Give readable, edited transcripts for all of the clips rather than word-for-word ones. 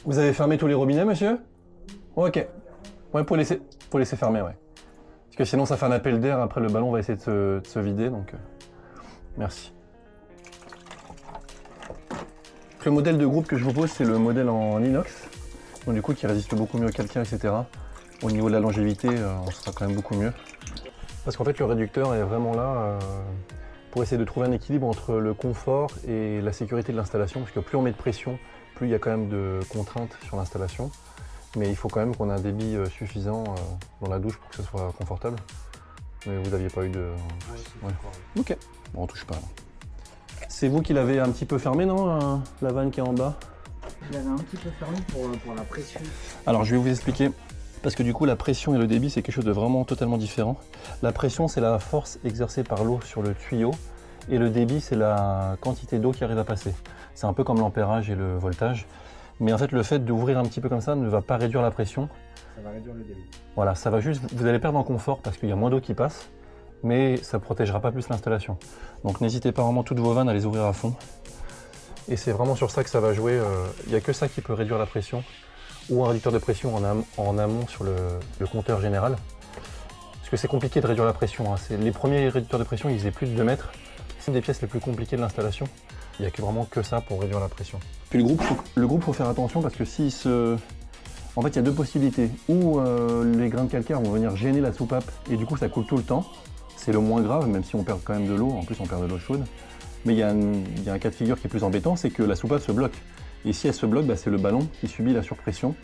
Vous avez fermé tous les robinets, monsieur? Ok. Ouais, faut laisser fermer, ouais. Parce que sinon, ça fait un appel d'air. Après, le ballon va essayer de se vider, donc merci. Le modèle de groupe que je vous propose, c'est le modèle en inox. Donc, du coup, qui résiste beaucoup mieux au calcaire, etc. Au niveau de la longévité, on sera quand même beaucoup mieux. Parce qu'en fait, le réducteur est vraiment là pour essayer de trouver un équilibre entre le confort et la sécurité de l'installation. Parce que plus on met de pression, plus il y a quand même de contraintes sur l'installation. Mais il faut quand même qu'on ait un débit suffisant dans la douche pour que ce soit confortable. Mais vous n'aviez pas eu de... Ouais. Ok, bon, on touche pas. C'est vous qui l'avez un petit peu fermé, non, la vanne qui est en bas? Je l'avais un petit peu fermé pour la pression. Alors je vais vous expliquer. Parce que du coup, la pression et le débit, c'est quelque chose de vraiment totalement différent. La pression, c'est la force exercée par l'eau sur le tuyau. Et le débit, c'est la quantité d'eau qui arrive à passer. C'est un peu comme l'ampérage et le voltage. Mais en fait, le fait d'ouvrir un petit peu comme ça ne va pas réduire la pression. Ça va réduire le débit. Voilà, ça va juste... Vous allez perdre en confort parce qu'il y a moins d'eau qui passe. Mais ça ne protégera pas plus l'installation. Donc n'hésitez pas vraiment toutes vos vannes à les ouvrir à fond. Et c'est vraiment sur ça que ça va jouer. Il n'y a que ça qui peut réduire la pression. Ou un réducteur de pression en amont sur le compteur général. Parce que c'est compliqué de réduire la pression. Hein. Les premiers réducteurs de pression, ils faisaient plus de 2 mètres. C'est une des pièces les plus compliquées de l'installation. Il n'y a vraiment que ça pour réduire la pression. Puis le groupe, faut faire attention parce que en fait, il y a deux possibilités. Ou les grains de calcaire vont venir gêner la soupape et du coup, ça coule tout le temps. C'est le moins grave, même si on perd quand même de l'eau. En plus, on perd de l'eau chaude. Mais il y a un cas de figure qui est plus embêtant, c'est que la soupape se bloque. Et si elle se bloque, c'est le ballon qui subit la surpression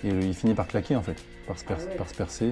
et il finit par claquer en fait, par se percer.